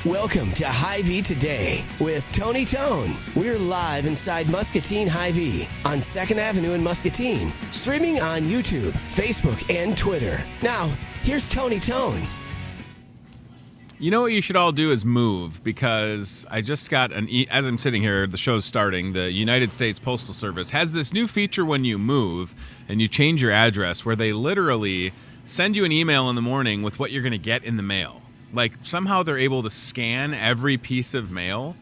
Welcome to Hy-Vee Today with Tony Tone. We're live inside Muscatine Hy-Vee on 2nd Avenue in Muscatine, streaming on YouTube, Facebook, and Twitter. Now, here's Tony Tone. You know what you should all do is move, because I just got as I'm sitting here, the show's starting, the United States Postal Service has this new feature when you move and you change your address where they literally send you an email in the morning with what you're going to get in the mail. Like, somehow they're able to scan every piece of mail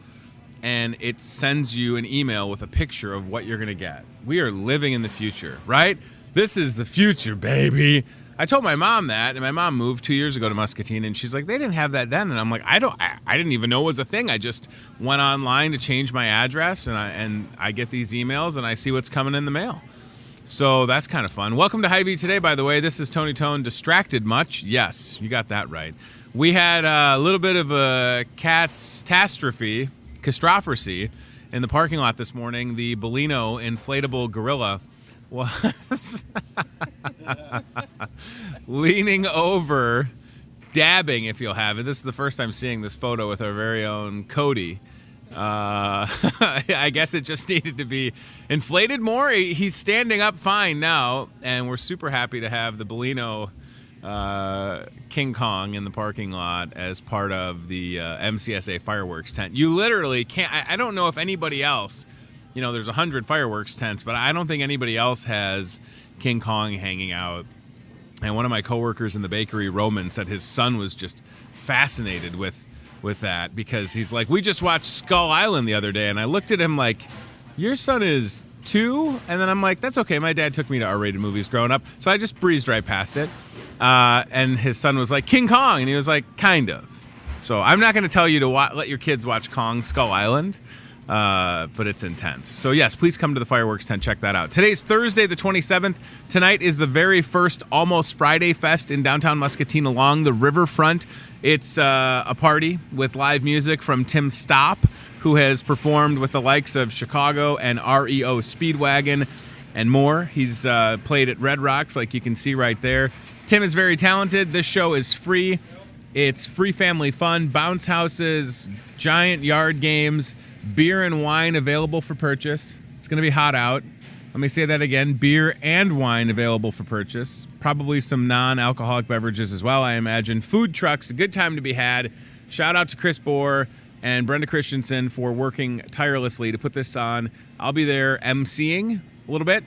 and it sends you an email with a picture of what you're going to get. We are living in the future, right? This is the future, baby. I told my mom that, and my mom moved 2 years ago to Muscatine, and she's like, they didn't have that then. And I'm like, I didn't even know it was a thing. I just went online to change my address, and I get these emails, and I see what's coming in the mail. So that's kind of fun. Welcome to Hy-Vee Today, by the way. This is Tony Tone. Distracted much? Yes, you got that right. We had a little bit of a catastrophe in the parking lot this morning. The Bellino inflatable gorilla was leaning over, dabbing, if you'll have it. This is the first time seeing this photo with our very own Cody. I guess it just needed to be inflated more. He's standing up fine now, and we're super happy to have the Bellino King Kong in the parking lot as part of the MCSA fireworks tent. You literally can't. I don't know if anybody else, there's 100 fireworks tents, but I don't think anybody else has King Kong hanging out. And one of my coworkers in the bakery, Roman, said his son was just fascinated with that, because he's like, we just watched Skull Island the other day, and I looked at him like, your son is 2? And then I'm like, that's okay. My dad took me to R-rated movies growing up, so I just breezed right past it. And his son was like, King Kong, and he was like, kind of. So I'm not going to tell you to let your kids watch Skull Island, but it's intense. So yes, please come to the fireworks tent. Check that out. Today's Thursday, the 27th. Tonight is the very first Almost Friday Fest in downtown Muscatine along the riverfront. It's a party with live music from Tim Stopp, who has performed with the likes of Chicago and REO Speedwagon and more. He's played at Red Rocks, like you can see right there. Tim is very talented. This show is free. It's free family fun, bounce houses, giant yard games, beer and wine available for purchase. It's going to be hot out. Let me say that again. Beer and wine available for purchase. Probably some non-alcoholic beverages as well, I imagine. Food trucks, a good time to be had. Shout out to Chris Bohr and Brenda Christensen for working tirelessly to put this on. I'll be there emceeing a little bit,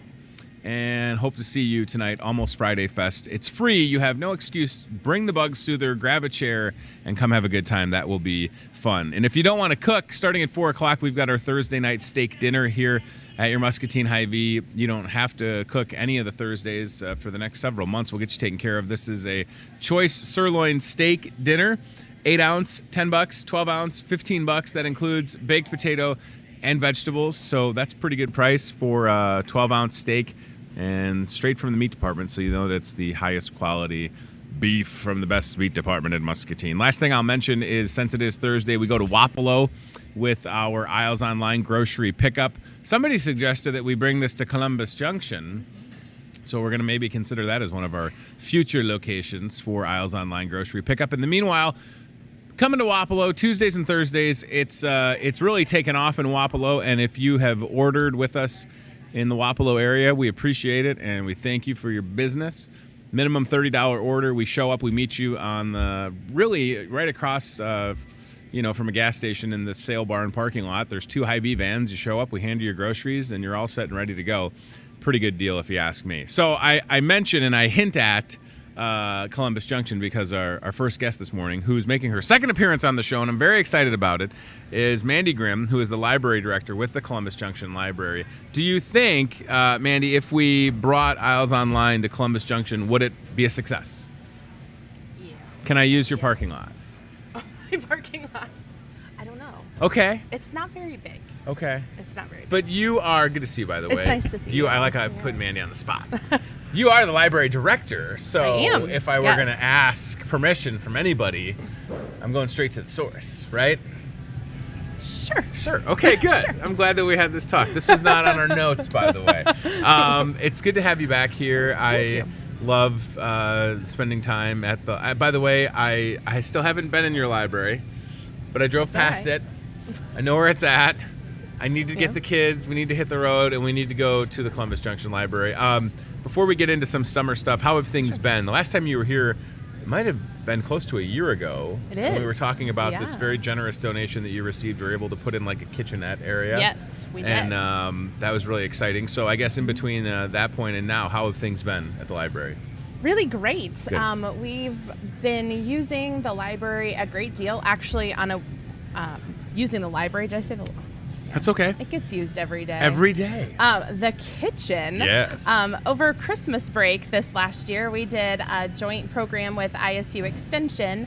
and hope to see you tonight, Almost Friday Fest. It's free. You have no excuse. Bring the bug soother, grab a chair, and come have a good time. That will be fun. And if you don't want to cook, starting at 4 o'clock, we've got our Thursday night steak dinner here at your Muscatine Hy-Vee. You don't have to cook any of the Thursdays for the next several months. We'll get you taken care of. This is a choice sirloin steak dinner. 8 ounce, $10. 12 ounce, $15. That includes baked potato and vegetables. So that's a pretty good price for a 12 ounce steak, and straight from the meat department, so you know that's the highest quality beef from the best meat department in Muscatine. Last thing I'll mention is, since it is Thursday, we go to Wapello with our Isles Online grocery pickup. Somebody suggested that we bring this to Columbus Junction, so we're going to maybe consider that as one of our future locations for Isles Online grocery pickup. In the meanwhile, coming to Wapello Tuesdays and Thursdays. It's really taken off in Wapello, and if you have ordered with us in the Wapello area, we appreciate it, and we thank you for your business. Minimum $30 order. We show up, we meet you on the really right across, from a gas station in the sale barn parking lot. There's 2 Hy-Vee vans. You show up, we hand you your groceries, and you're all set and ready to go. Pretty good deal, if you ask me. So I mention and I hint at Columbus Junction because our first guest this morning, who's making her second appearance on the show, and I'm very excited about it, is Mandy Grimm, who is the library director with the Columbus Junction Library. Do you think, Mandy, if we brought Isles Online to Columbus Junction, would it be a success? Yeah. Can I use your parking lot? My parking lot? I don't know. Okay. It's not very big. Okay. It's not very big. But you are, good to see you, by the way. It's nice to see you. I like how I put Mandy on the spot. You are the library director, so I am. If I were going to ask permission from anybody, I'm going straight to the source, right? Sure. Okay, good. Sure. I'm glad that we had this talk. This was not on our notes, by the way. It's good to have you back here. I love spending time at the... by the way, I still haven't been in your library. but I drove past it. I know where it's at. I need to get the kids. We need to hit the road, and we need to go to the Columbus Junction Library. Before we get into some summer stuff, how have things been? The last time you were here, it might have been close to a year ago. It is. When we were talking about this very generous donation that you received. You were able to put in like a kitchenette area. Yes, we did. And that was really exciting. So I guess in between that point and now, how have things been at the library? Really great. Good. We've been using the library a great deal. Actually, using the library, did I say the? That's okay. It gets used every day. Every day. The kitchen. Yes. Over Christmas break this last year, we did a joint program with ISU Extension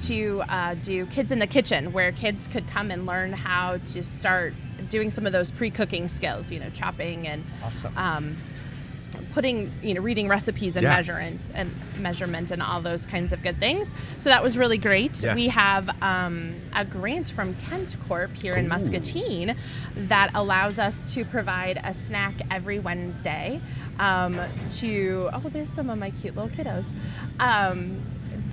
to do Kids in the Kitchen, where kids could come and learn how to start doing some of those pre-cooking skills, chopping and putting, reading recipes and measurement and all those kinds of good things. So that was really great. Yes. We have a grant from Kent Corp here in Muscatine that allows us to provide a snack every Wednesday there's some of my cute little kiddos.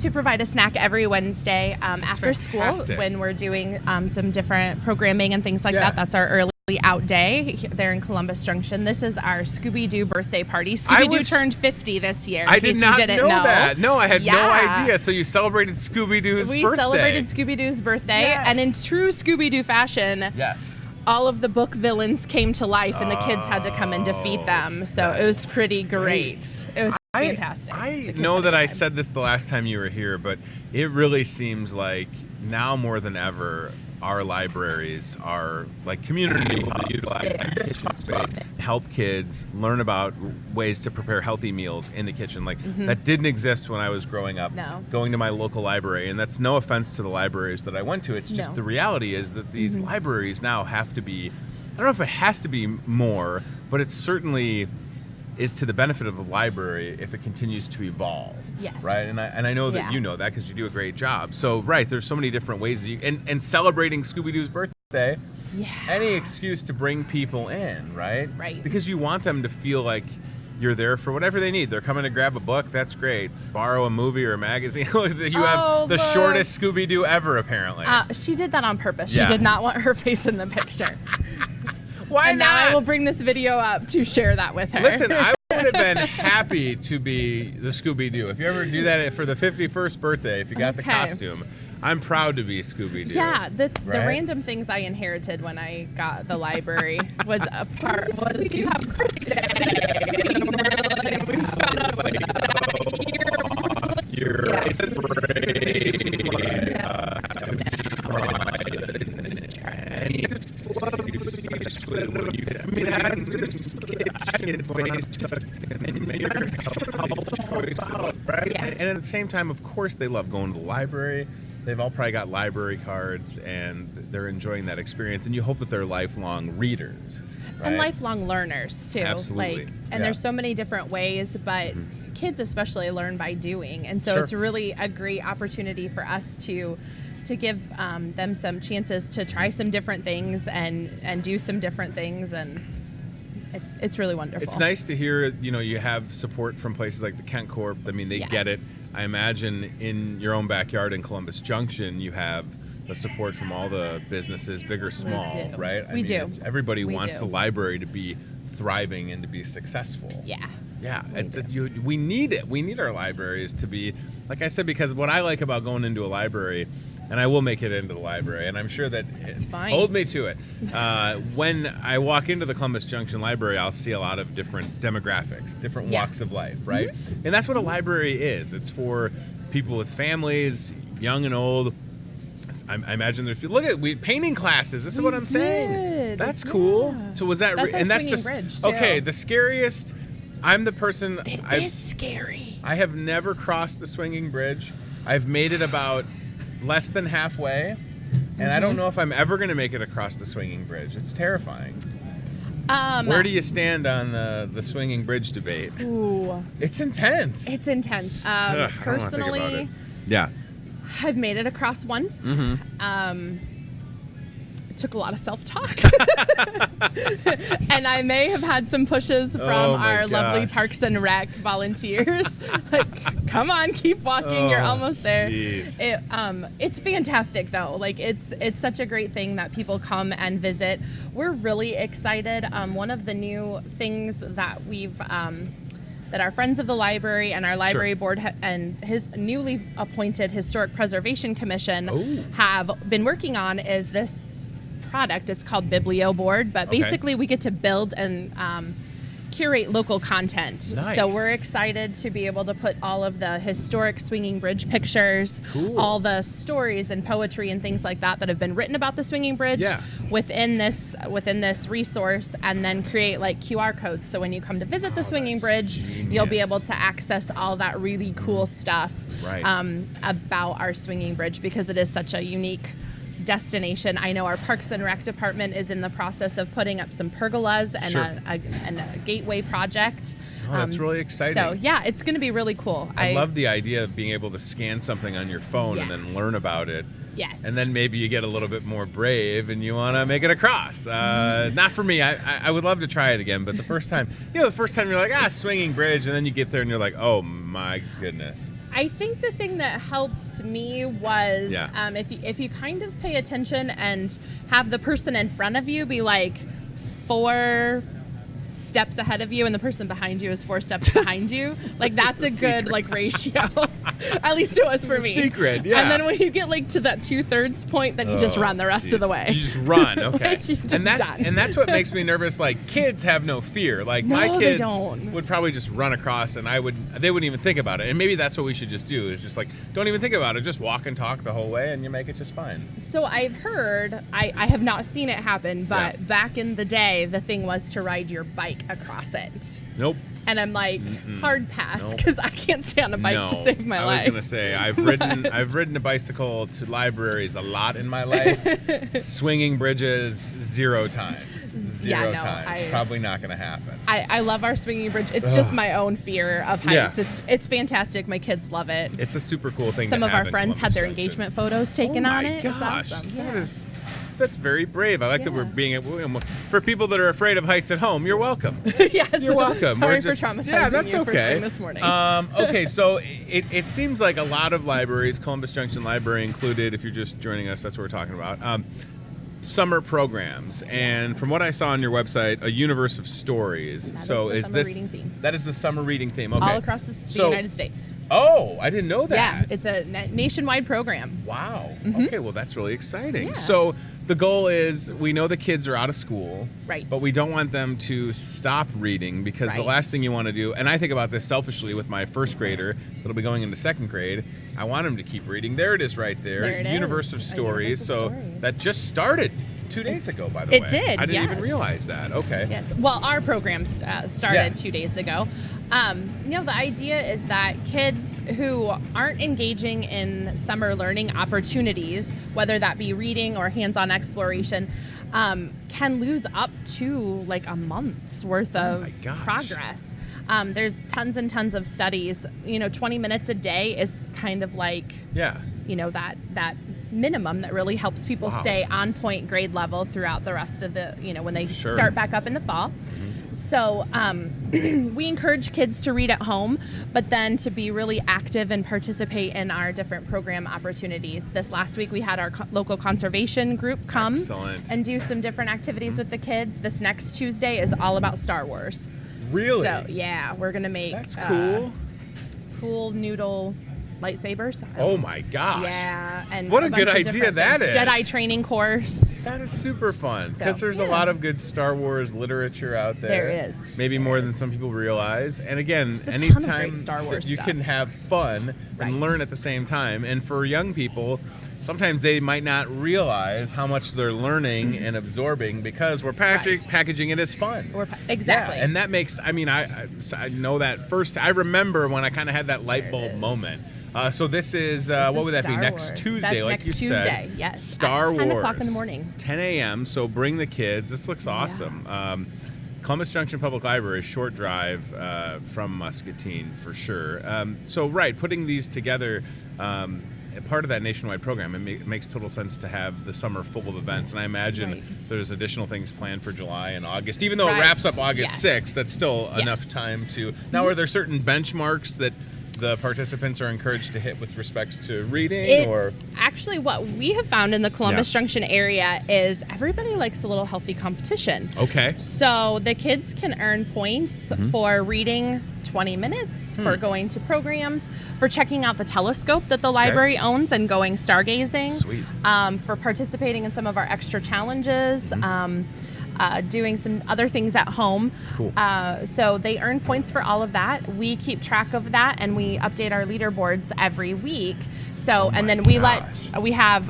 To provide a snack every Wednesday after fantastic. School when we're doing some different programming and things like that. That's our early out day there in Columbus Junction. This is our Scooby-Doo birthday party. Scooby-Doo turned 50 this year. I did not know that. No, I had no idea. So you celebrated Scooby-Doo's birthday. We celebrated Scooby-Doo's birthday, and in true Scooby-Doo fashion, all of the book villains came to life, and the kids had to come and defeat them. So it was pretty great. It was fantastic. I know that I said this the last time you were here, but it really seems like now more than ever, our libraries are like community utilized space, help kids learn about ways to prepare healthy meals in the kitchen. Like that didn't exist when I was growing up, going to my local library. And that's no offense to the libraries that I went to. It's just the reality is that these libraries now have to be, I don't know if it has to be more, but it certainly is to the benefit of the library if it continues to evolve. Yes. Right? And I know that you know that because you do a great job. So, there's so many different ways that you, and celebrating Scooby-Doo's birthday, any excuse to bring people in, right? Right. Because you want them to feel like you're there for whatever they need. They're coming to grab a book, that's great. Borrow a movie or a magazine. You have the shortest Scooby-Doo ever, apparently. She did that on purpose. She did not want her face in the picture. Why and not? Now I will bring this video up to share that with her. Listen, I would have been happy to be the Scooby-Doo. If you ever do that for the 51st birthday, if you got the costume, I'm proud to be Scooby-Doo. Yeah, the random things I inherited when I got the library was a part was to have And at the same time, of course, they love going to the library. They've all probably got library cards, and they're enjoying that experience. And you hope that they're lifelong readers. Right? And lifelong learners, too. Absolutely. There's so many different ways, but kids especially learn by doing. And so it's really a great opportunity for us to give them some chances to try some different things and do some different things, and it's really wonderful. It's nice to hear, you have support from places like the Kent Corp. I mean, they get it. I imagine in your own backyard in Columbus Junction, you have the support from all the businesses, big or small, right? We do. Everybody wants the library to be thriving and to be successful. Yeah. Yeah, we need it. We need our libraries to be, like I said, because what I like about going into a library, and I will make it into the library, and I'm sure that it's fine. Hold me to it. When I walk into the Columbus Junction Library, I'll see a lot of different demographics, different walks of life, right? And that's what a library is. It's for people with families, young and old. I imagine there's people. Look at painting classes. This is what I'm saying. That's cool. So was that? That's and that's swinging bridge too. Okay. The scariest. I'm the person. It is scary. I have never crossed the swinging bridge. I've made it about less than halfway, and I don't know if I'm ever going to make it across the swinging bridge. It's terrifying. Where do you stand on the swinging bridge debate? Ooh, it's intense. It's intense. Personally, I don't wanna think about it. Yeah. I've made it across once. took a lot of self-talk. And I may have had some pushes from our lovely Parks and Rec volunteers. Like, come on, keep walking. You're almost there. It's fantastic, though. Like, it's such a great thing that people come and visit. We're really excited. One of the new things that we've that our friends of the library and our library board and his newly appointed Historic Preservation Commission have been working on is this product. It's called Biblio Board, but basically we get to build and curate local content. Nice. So we're excited to be able to put all of the historic Swinging Bridge pictures, all the stories and poetry and things like that have been written about the Swinging Bridge within this resource, and then create like QR codes. So when you come to visit the Swinging Bridge, you'll be able to access all that really cool stuff about our Swinging Bridge, because it is such a unique destination. I know our Parks and Rec department is in the process of putting up some pergolas and a gateway project. Oh, that's really exciting. So yeah, it's going to be really cool. I love the idea of being able to scan something on your phone and then learn about it. Yes. And then maybe you get a little bit more brave and you want to make it across. Not for me. I would love to try it again, but the first time you're like, Swinging Bridge, and then you get there and you're like, oh my goodness. I think the thing that helped me was if you kind of pay attention and have the person in front of you be like 4 steps ahead of you and the person behind you is 4 steps behind you, like that's a good like ratio. At least it was for me. Secret, yeah. And then when you get like to that 2/3 point, then you just run the rest of the way. You just run, okay. Like, and that's what makes me nervous. Like, kids have no fear. Like, my kids would probably just run across, and they wouldn't even think about it. And maybe that's what we should just do, is just like, don't even think about it. Just walk and talk the whole way, and you make it just fine. So I've heard, I have not seen it happen, but back in the day, the thing was to ride your bike across it. Nope. And I'm like, hard pass, because I can't stay on a bike to save my life. I was gonna say, I've ridden a bicycle to libraries a lot in my life. Swinging bridges, 0 times. Zero times. Probably not gonna happen. I love our Swinging Bridge. It's just my own fear of heights. It's fantastic. My kids love it. It's a super cool thing. Some of our friends had their engagement photos taken on it. Gosh, it's awesome. That's very brave. I like that we're being for people that are afraid of heights at home. You're welcome. Yes, you're welcome. Sorry for traumatizing that's you okay. first thing this morning. Okay, so it seems like a lot of libraries, Columbus Junction Library included. If you're just joining us, that's what we're talking about. Summer programs, and from what I saw on your website, a universe of stories. Is this reading theme. That is the summer reading theme? Okay. All across the United States. Oh, I didn't know that. Yeah, it's a nationwide program. Wow. Okay, well that's really exciting. Yeah. So the goal is, we know the kids are out of school, right? But we don't want them to stop reading, because the last thing you want to do, and I think about this selfishly with my first grader that'll be going into 2nd grade, I want him to keep reading. There it is right there. There it Universe is. of Stories. That just started 2 days ago, by the way. It did, I didn't even realize that. Okay. Yes. Well, our program started 2 days ago. The idea is that kids who aren't engaging in summer learning opportunities, whether that be reading or hands-on exploration, can lose up to like a month's worth of progress. There's tons and tons of studies. 20 minutes a day is kind of like, that minimum that really helps people stay on point grade level throughout the rest of the, when they start back up in the fall. So we encourage kids to read at home, but then to be really active and participate in our different program opportunities. This last week we had our local conservation group come and do some different activities with the kids. This next Tuesday is all about Star Wars. Really? So yeah, we're gonna make cool noodle lightsabers. Oh my gosh. Yeah. And what a good idea that is. Jedi training course. That is super fun, because there's a lot of good Star Wars literature out there. There is. Maybe more than some people realize. And again, anytime Star Wars you can have fun and learn at the same time. And for young people, sometimes they might not realize how much they're learning and absorbing, because we're packaging it as fun. Exactly. Yeah, and that makes, I know that first, I remember when I kind of had that light bulb moment. So this is, what would that be, next Tuesday, like you said? Next Tuesday, yes. Star Wars. 10 o'clock in the morning. 10 a.m., so bring the kids. This looks awesome. Yeah. Columbus Junction Public Library, short drive from Muscatine for sure. Putting these together, part of that nationwide program, it makes total sense to have the summer full of events. And I imagine there's additional things planned for July and August. Even though it wraps up August 6th, that's still enough time to... Now, are there certain benchmarks that the participants are encouraged to hit with respects to reading? Actually, what we have found in the Columbus Junction area is everybody likes a little healthy competition. Okay. So the kids can earn points for reading 20 minutes, for going to programs, for checking out the telescope that the library owns and going stargazing. Sweet. For participating in some of our extra challenges. Doing some other things at home. Cool. So they earn points for all of that. We keep track of that, and we update our leaderboards every week. So, and then we have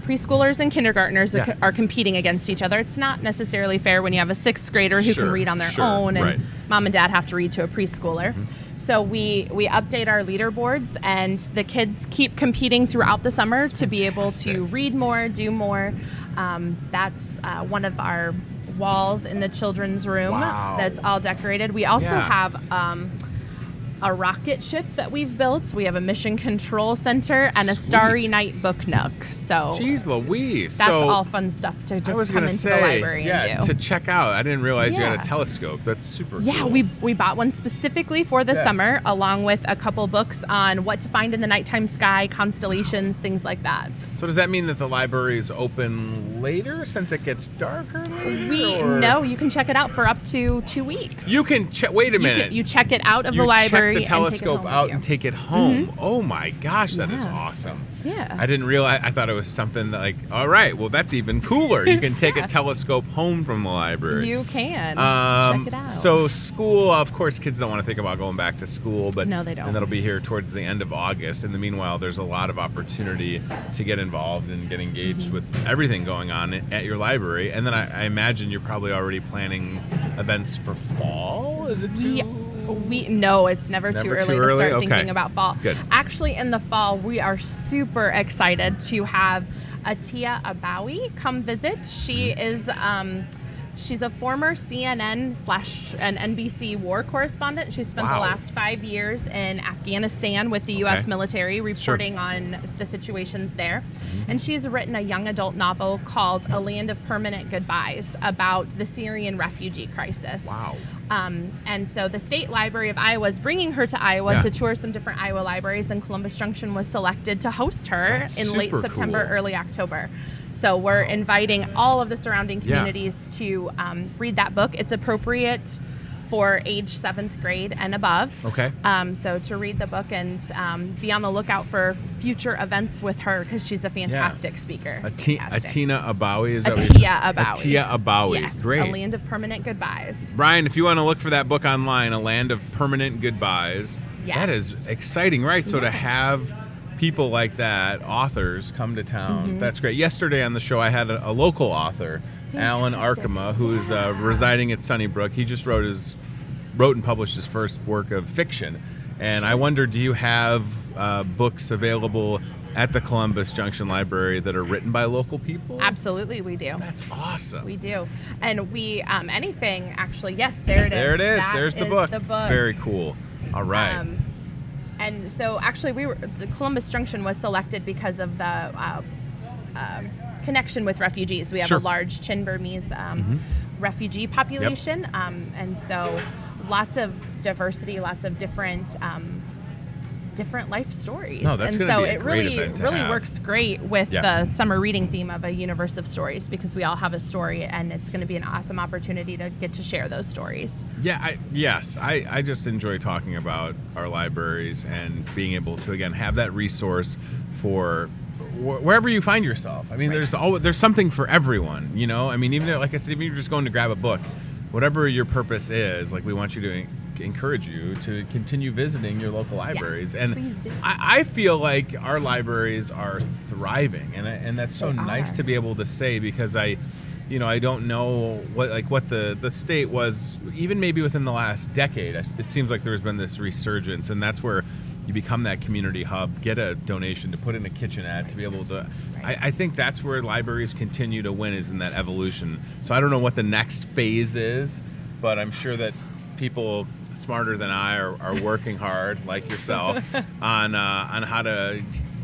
preschoolers and kindergartners are competing against each other. It's not necessarily fair when you have a 6th grader who can read on their own, and mom and dad have to read to a preschooler. So we update our leaderboards, and the kids keep competing throughout the summer to be able to read more, do more. That's one of our walls in the children's room that's all decorated. We also have a rocket ship that we've built. We have a mission control center and a Starry Night book nook. So jeez Louise. That's all fun stuff to just come into the library and do. To check out. I didn't realize you had a telescope. That's super cool. We bought one specifically for the summer, along with a couple books on what to find in the nighttime sky, constellations, things like that. So does that mean that the library is open later since it gets darker later? No, you can check it out for up to 2 weeks. You can check. Wait a minute. You check it out of the library. Check the telescope out and take it home. Oh my gosh, that is awesome. Yeah. I didn't realize. I thought it was something that, like, all right, well, that's even cooler. You can take a telescope home from the library. You can. Check it out. So school, of course, kids don't want to think about going back to school, but no, they don't. And that'll be here towards the end of August. In the meanwhile, there's a lot of opportunity to get involved and get engaged with everything going on at your library. And then I imagine you're probably already planning events for fall. Is it too? No, it's never too early to start thinking about fall. Good. Actually, in the fall, we are super excited to have Atia Abawi come visit. She is she's a former CNN / an NBC war correspondent. She spent the last 5 years in Afghanistan with the U.S. military, reporting on the situations there. And she's written a young adult novel called A Land of Permanent Goodbyes about the Syrian refugee crisis. Wow. And so the State Library of Iowa is bringing her to Iowa to tour some different Iowa libraries, and Columbus Junction was selected to host her in late September, early October. So we're inviting all of the surrounding communities to read that book. It's appropriate for age 7th grade and above. Okay. So to read the book and be on the lookout for future events with her, because she's a fantastic speaker. Atina Abawi, is that Atia Abawi. Atia Abawi. Yes. Great. A Land of Permanent Goodbyes. Brian, if you want to look for that book online, A Land of Permanent Goodbyes, that is exciting, right? So to have people like that, authors, come to town, that's great. Yesterday on the show, I had a local author, Alan Arkema, who's residing at Sunnybrook. He just wrote and published his first work of fiction. And I wonder, do you have books available at the Columbus Junction Library that are written by local people? Absolutely, we do. That's awesome. We do. And we, anything, actually, yes, there it is. There it is. That There's the book. Very cool. All right. And so actually the Columbus Junction was selected because of the connection with refugees. We have a large Chin Burmese refugee population. And so lots of diversity, lots of different life stories. No, that's and so be it really works great with the summer reading theme of a universe of stories, because we all have a story, and it's going to be an awesome opportunity to get to share those stories. I just enjoy talking about our libraries and being able to, again, have that resource for wherever you find yourself. I mean, there's something for everyone, you know? I mean, even though, like I said, even if you're just going to grab a book, whatever your purpose is, like, we want you to encourage you to continue visiting your local libraries. Yes, and please do. I feel like our libraries are thriving, and that's so nice to be able to say, because I don't know what the state was, even maybe within the last decade. It seems like there's been this resurgence, and that's where you become that community hub, get a donation to put in a kitchenette, to be able to. I think that's where libraries continue to win, is in that evolution. So I don't know what the next phase is, but I'm sure that people smarter than I are working hard, like yourself, on how to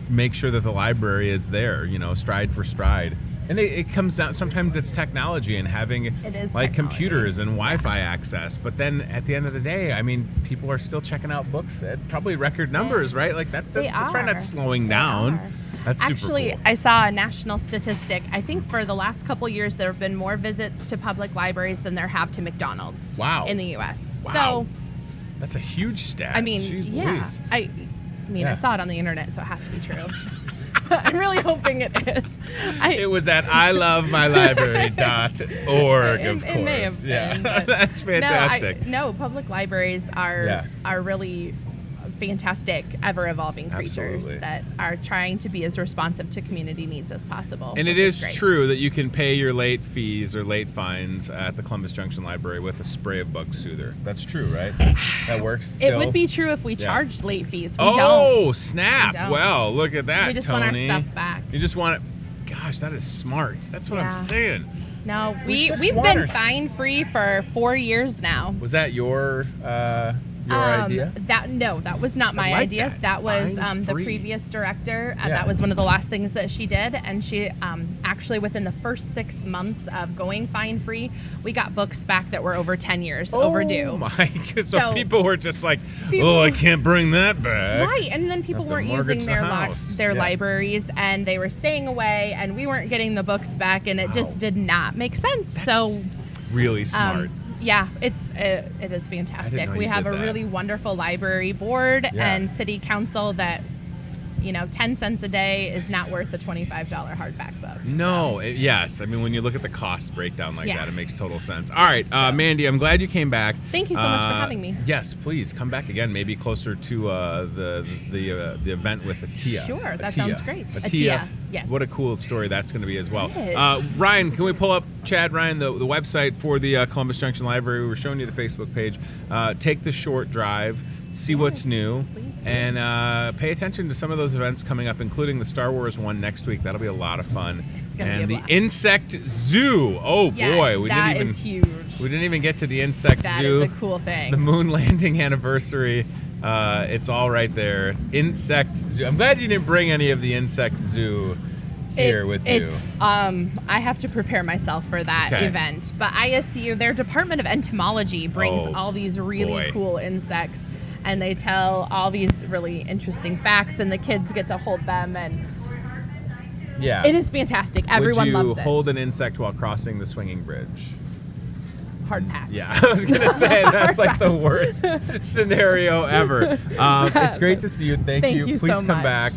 make sure that the library is there, stride for stride. And it comes down, sometimes it's technology and having like computers and Wi-Fi access. But then at the end of the day, I mean, people are still checking out books at probably record numbers, right? Like that's probably not slowing down. That's Actually, super cool. I saw a national statistic. I think for the last couple years, there have been more visits to public libraries than there have to McDonald's. Wow. In the U.S. Wow. So that's a huge stat. I mean, Jeez yeah. Louise. I saw it on the internet, so it has to be true. I'm really hoping it is. It was at ilovemylibrary.org, of course. It may have been. Yeah, that's fantastic. No, public libraries are really fantastic, ever-evolving creatures that are trying to be as responsive to community needs as possible. And it is true that you can pay your late fees or late fines at the Columbus Junction Library with a spray of bug soother. That's true, right? That works still? It would be true if we charged late fees. We don't. Oh, snap. Well, look at that, We just Tony. want our stuff back. You just want it. Gosh, that is smart. That's what I'm saying. No, we've been fine-free for 4 years now. Was that your idea? That was not my idea. That was the previous director. That was one of the last things that she did. And she actually, within the first 6 months of going fine free, we got books back that were over 10 years overdue. Oh my! So people were just like, I can't bring that back. Right, and then people weren't using their libraries, and they were staying away, and we weren't getting the books back, and it just did not make sense. That's really smart. Yeah, it is fantastic. We have a really wonderful library board and city council that, 10 cents a day is not worth a $25 hardback book. No, yes. I mean, when you look at the cost breakdown like that, it makes total sense. All right, Mandy, I'm glad you came back. Thank you so much for having me. Yes, please come back again. Maybe closer to the event with Atia. Sure, that sounds great. Atia, yes. What a cool story that's going to be as well. Ryan, can we pull up the website for the Columbus Junction Library? We were showing you the Facebook page. Take the short drive. See what's new, and pay attention to some of those events coming up, including the Star Wars one next week. That'll be a lot of fun. And the Insect Zoo. Oh boy, that is huge. We didn't even get to the Insect Zoo. That is a cool thing. The moon landing anniversary. It's all right there. Insect Zoo. I'm glad you didn't bring any of the Insect Zoo here with you. I have to prepare myself for that event. But ISU, their Department of Entomology brings all these really cool insects. And they tell all these really interesting facts, and the kids get to hold them, and it is fantastic. Everyone loves it. Would you hold an insect while crossing the swinging bridge? Hard pass. Yeah, I was going to say, that's like the worst scenario ever. It's great to see you. Thank you. Please come back.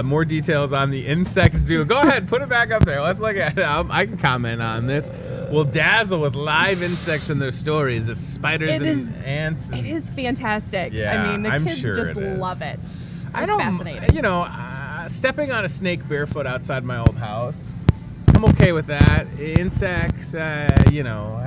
More details on the Insect Zoo. Go ahead, put it back up there. Let's look at it. I can comment on this. We'll dazzle with live insects and their stories. It's spiders and ants. It is fantastic. Yeah, I mean, the kids just love it. It's fascinating. Stepping on a snake barefoot outside my old house, I'm okay with that. Insects, I don't know.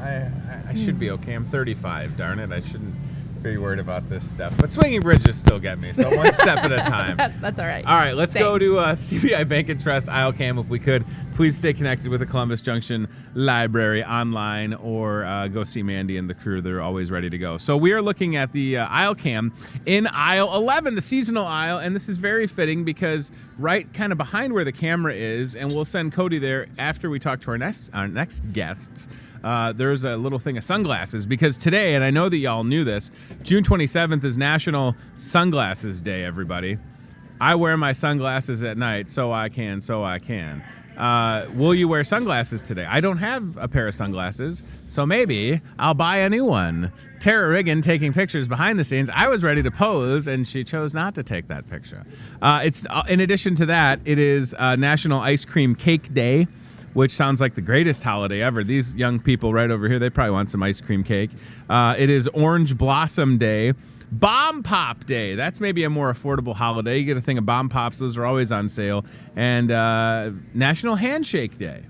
I should be okay. I'm 35, darn it. I shouldn't be worried about this stuff. But swinging bridges still get me, so one step at a time. That's all right. All right, let's go to CBI Bank and Trust Aisle Cam if we could. Please stay connected with the Columbus Junction Library online, or go see Mandy and the crew. They're always ready to go. So we are looking at the aisle cam in aisle 11, the seasonal aisle, and this is very fitting because right kind of behind where the camera is, and we'll send Cody there after we talk to our next guests. There's a little thing of sunglasses because today, and I know that y'all knew this, June 27th is National Sunglasses Day, everybody. I wear my sunglasses at night so I can. Will you wear sunglasses today? I don't have a pair of sunglasses, so maybe I'll buy a new one. Tara Riggin taking pictures behind the scenes. I was ready to pose, and she chose not to take that picture. It's in addition to that, it is National Ice Cream Cake Day, which sounds like the greatest holiday ever. These young people right over here, they probably want some ice cream cake. It is Orange Blossom Day. Bomb Pop Day. That's maybe a more affordable holiday. You get a thing of Bomb Pops. Those are always on sale. And National Handshake Day.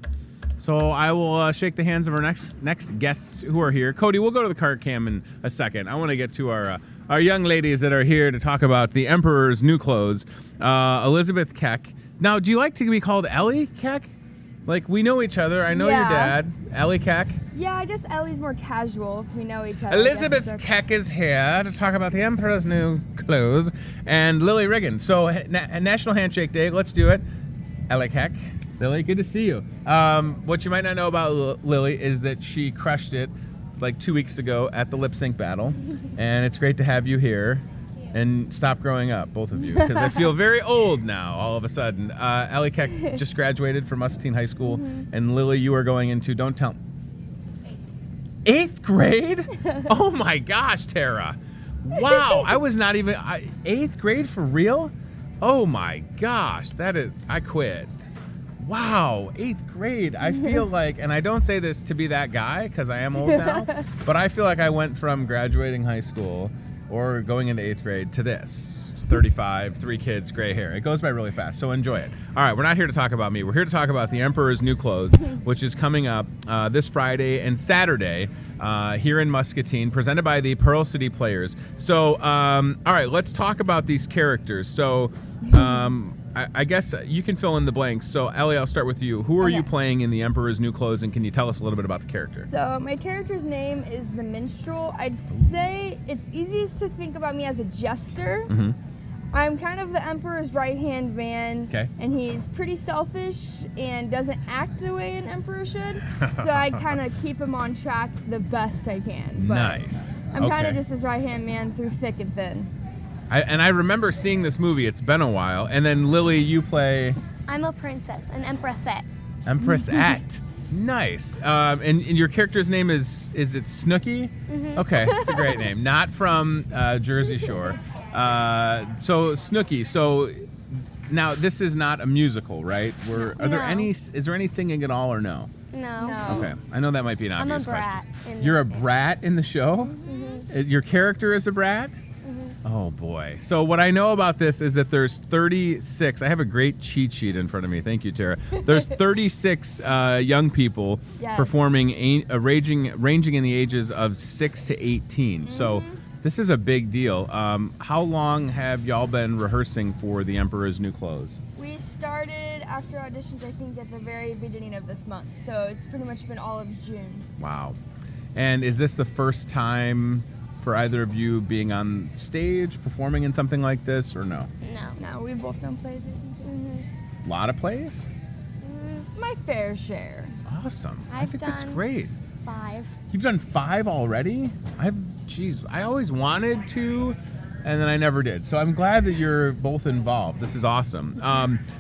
So I will shake the hands of our next guests who are here. Cody, we'll go to the cart cam in a second. I want to get to our young ladies that are here to talk about the Emperor's new clothes. Elizabeth Keck. Now, do you like to be called Ellie Keck? Like, we know each other. I know your dad, Ellie Keck. Yeah, I guess Ellie's more casual if we know each other. Elizabeth Keck is here to talk about the Emperor's New Clothes, and Lily Riggin. So, National Handshake Day, let's do it. Ellie Keck. Lily, good to see you. What you might not know about Lily is that she crushed it like 2 weeks ago at the lip sync battle, and it's great to have you here. And stop growing up, both of you, because I feel very old now all of a sudden. Ellie Keck just graduated from Muscatine High School, and Lily, you are going into, don't tell, 8th grade? Oh my gosh, Tara. Wow, I was not even, 8th grade for real? Oh my gosh, I quit. Wow, 8th grade. I feel like, and I don't say this to be that guy, because I am old now, but I feel like I went from graduating high school or going into 8th grade to this. 35, 3 kids, gray hair. It goes by really fast, so enjoy it. All right, we're not here to talk about me. We're here to talk about the Emperor's New Clothes, which is coming up this Friday and Saturday here in Muscatine, presented by the Pearl City Players. So, all right, let's talk about these characters. So, I guess you can fill in the blanks. So, Ellie, I'll start with you. Who are you playing in the Emperor's New Clothes, and can you tell us a little bit about the character? So, my character's name is the Minstrel. I'd say it's easiest to think about me as a jester. I'm kind of the Emperor's right-hand man, and he's pretty selfish and doesn't act the way an Emperor should, so I kind of keep him on track the best I can. But nice. I'm kind of just his right-hand man through thick and thin. I remember seeing this movie. It's been a while. And then, Lily, you play... I'm a princess, an empressette. Empressette. Nice. And your character's name is it Snooki? Okay, it's a great name. Not from Jersey Shore. So Snooki. So now this is not a musical, right? Is there any singing at all or no? No. Okay, I know that might be an I'm a obvious brat. question. You're a brat in the show? Your character is a brat? Oh boy. So what I know about this is that there's 36. I have a great cheat sheet in front of me. Thank you, Tara. There's 36 young people performing, ranging in the ages of 6 to 18. So this is a big deal. How long have y'all been rehearsing for the Emperor's New Clothes? We started after auditions, I think, at the very beginning of this month. So it's pretty much been all of June. Wow. And is this the first time for either of you being on stage, performing in something like this, or no? No, we've both done plays, I think. A lot of plays? My fair share. Awesome. I've I think that's done great. 5. You've done 5 already? I always wanted to, and then I never did. So I'm glad that you're both involved. This is awesome.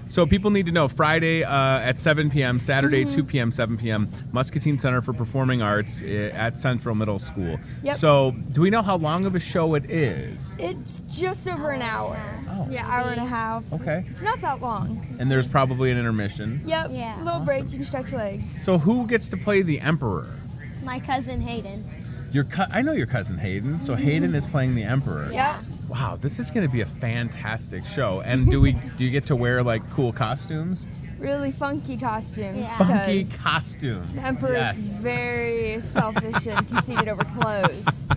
So people need to know, Friday at 7 p.m., Saturday 2 p.m., 7 p.m., Muscatine Center for Performing Arts at Central Middle School. Yep. So do we know how long of a show it is? It's just over an hour. Oh. Yeah, hour and a half. Okay. It's not that long. And there's probably an intermission. Yep. Yeah. Little break, you can stretch legs. So who gets to play the Emperor? My cousin Hayden. I know your cousin Hayden. So Hayden is playing the Emperor. Yeah. Wow, this is going to be a fantastic show. And do you get to wear like cool costumes? Really funky costumes. Yeah. Funky 'cause costumes. The Emperor is very selfish and conceited over clothes.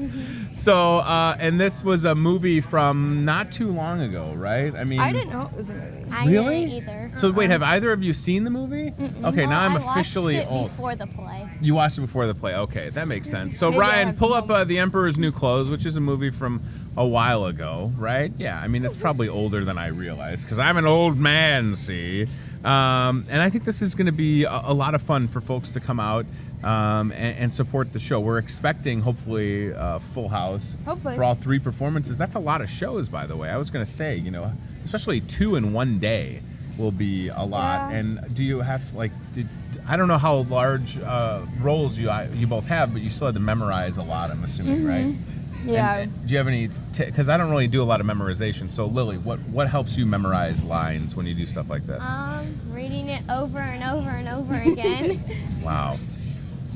So, and this was a movie from not too long ago, right? I mean, I didn't know it was a movie. I Really? didn't either. So wait, have either of you seen the movie? Okay, now I'm officially I watched it old. before the play. You watched it before the play. Okay, that makes sense. So Maybe I Ryan, have pull some up The Emperor's New Clothes, which is a movie from a while ago, right? Yeah, I mean, it's probably older than I realized because I'm an old man, see? And I think this is going to be a lot of fun for folks to come out and support the show. We're expecting, hopefully, full house Hopefully. for all 3 performances. That's a lot of shows, by the way. I was going to say, especially 2 in one day will be a lot. Yeah. And do you have, I don't know how large roles you both have, but you still had to memorize a lot, I'm assuming, right? Yeah. And do you have any, because I don't really do a lot of memorization, so Lily, what helps you memorize lines when you do stuff like this? Reading it over and over and over again. Wow.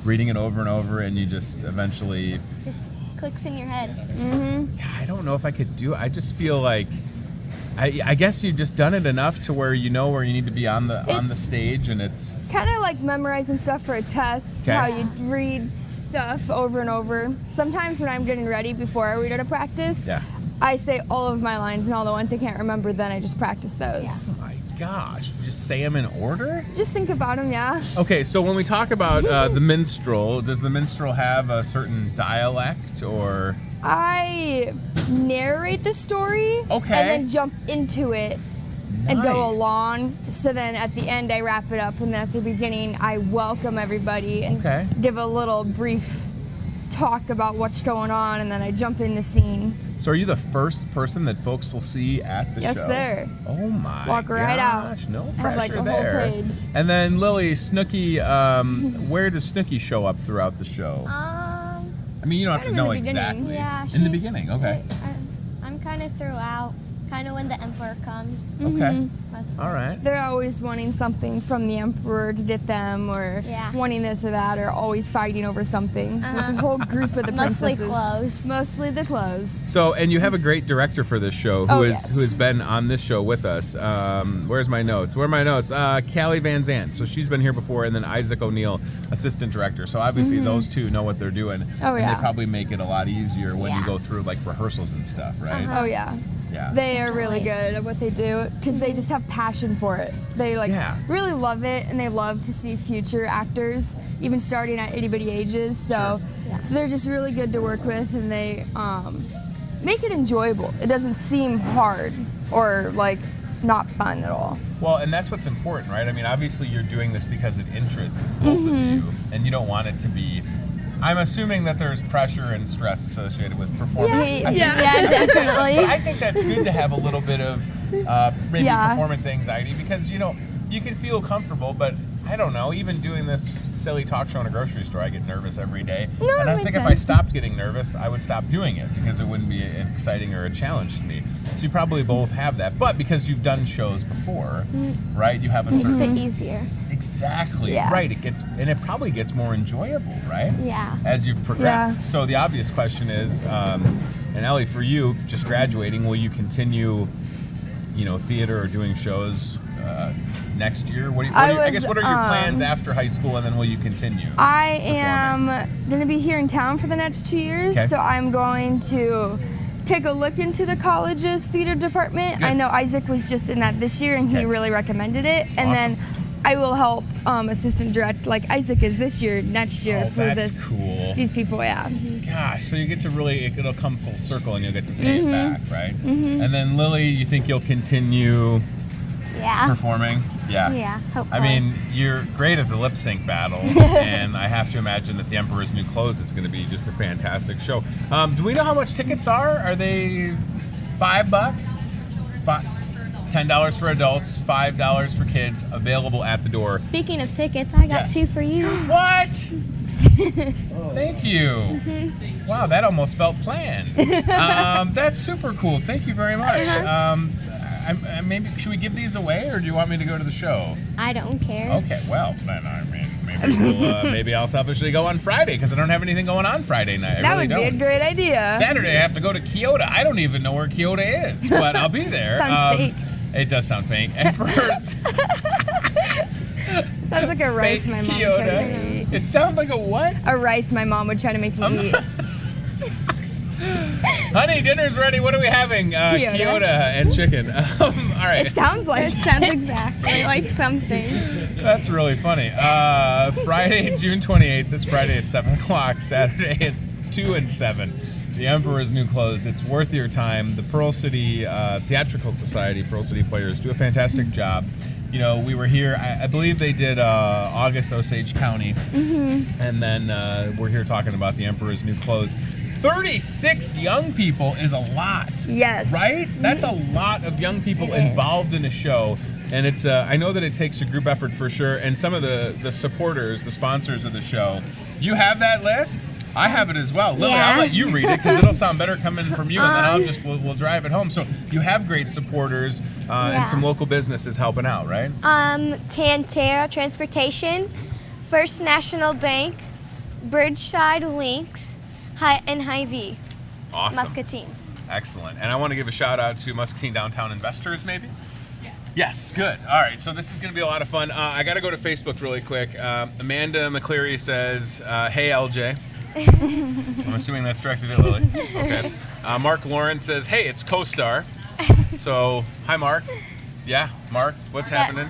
Reading it over and over, and you just eventually... Just clicks in your head. Yeah, I don't know if I could do it. I just feel like... I guess you've just done it enough to where you know where you need to be on the stage, and it's... Kind of like memorizing stuff for a test, Okay. how you read stuff over and over. Sometimes when I'm getting ready before we go to practice, I say all of my lines and all the ones I can't remember, then I just practice those. Oh my gosh, just say them in order? Just think about them, yeah. Okay, so when we talk about the minstrel, does the minstrel have a certain dialect or? I narrate the story and then jump into it and go along. So then at the end I wrap it up, and then at the beginning I welcome everybody and give a little brief talk about what's going on, and then I jump in the scene. So are you the first person that folks will see at the show? Yes, sir. Oh my Walk right out. No pressure I have like a there. whole page. And then Lily, Snooki, where does Snooki show up throughout the show? I mean, you don't have to know exactly. Yeah, in the beginning, okay. I'm kind of throughout, kind of when the Emperor comes. Okay. All right. They're always wanting something from the Emperor to get them, or wanting this or that, or always fighting over something. There's a whole group of the princesses. Mostly clothes. Mostly the clothes. So, and you have a great director for this show who has been on this show with us. Where's my notes? Where are my notes? Callie Van Zandt. So she's been here before, and then Isaac O'Neill, assistant director. So obviously those two know what they're doing. Oh, yeah. And they probably make it a lot easier when you go through like rehearsals and stuff, right? Oh, yeah. Yeah. They are really good at what they do because they just have passion for it. They really love it, and they love to see future actors, even starting at itty bitty ages. So they're just really good to work with, and they make it enjoyable. It doesn't seem hard or like not fun at all. Well, and that's what's important, right? I mean, obviously you're doing this because it interests both of you, and you don't want it to be. I'm assuming that there's pressure and stress associated with performing. Yeah, definitely. But I think that's good to have a little bit of maybe performance anxiety, because, you know, you can feel comfortable, but I don't know, even doing this silly talk show in a grocery store, I get nervous every day. No, and I think if I stopped getting nervous, I would stop doing it because it wouldn't be exciting or a challenge to me. So you probably both have that. But because you've done shows before, right, you have a certain... Makes it easier. Exactly. Yeah. Right. It probably gets more enjoyable, right? Yeah. As you progress. Yeah. So the obvious question is, and Ellie, for you, just graduating, will you continue, you know, theater or doing shows next year? I guess what are your plans after high school, and then will you continue? I am going to be here in town for the next 2 years, so I'm going to take a look into the college's theater department. Good. I know Isaac was just in that this year, and he really recommended it. And then I will help assistant direct, like Isaac is this year, next year for these people. Gosh, so you get to really, it'll come full circle, and you'll get to pay it back, right? And then Lily, you think you'll continue performing? Yeah, hopefully. I mean, you're great at the lip sync battle, and I have to imagine that the Emperor's New Clothes is going to be just a fantastic show. Do we know how much tickets are? Are they $5? $10 for adults, $5 for kids, available at the door. Speaking of tickets, I got 2 for you. What? Thank you. Wow, that almost felt planned. That's super cool. Thank you very much. Maybe should we give these away, or do you want me to go to the show? I don't care. Okay, well, then I mean, maybe I'll selfishly go on Friday because I don't have anything going on Friday night. That would be a great idea. Saturday, I have to go to Kyoto. I don't even know where Kyoto is, but I'll be there. Sounds fake. It does sound fake. And first, sounds like a rice my mom would try to make me eat. It sounds like a what? A rice my mom would try to make me eat. Honey, dinner's ready. What are we having? Kyoto and chicken. All right. It sounds exactly like something. That's really funny. Friday, June 28th, this Friday at 7 o'clock, Saturday at 2 and 7. The Emperor's New Clothes. It's worth your time. The Pearl City Theatrical Society, Pearl City players, do a fantastic job. You know, we were here, I believe they did August Osage County, and then we're here talking about the Emperor's New Clothes. 36 young people is a lot. Yes. Right? That's a lot of young people involved in a show. And it's I know that it takes a group effort for sure. And some of the supporters, the sponsors of the show, you have that list? I have it as well. Lily, I'll let you read it because it'll sound better coming from you, and then we'll drive it home. So you have great supporters and some local businesses helping out, right? Tantera Transportation, First National Bank, Bridgeside Links, and Hy-Vee. Awesome. Muscatine. Excellent. And I want to give a shout out to Muscatine Downtown Investors, maybe? Yes, good. All right, so this is going to be a lot of fun. I got to go to Facebook really quick. Amanda McCleary says, hey, LJ. I'm assuming that's directed at Lily. Okay. Mark Lawrence says, hey, it's co-star. So, hi, Mark. Yeah, Mark, what's happening?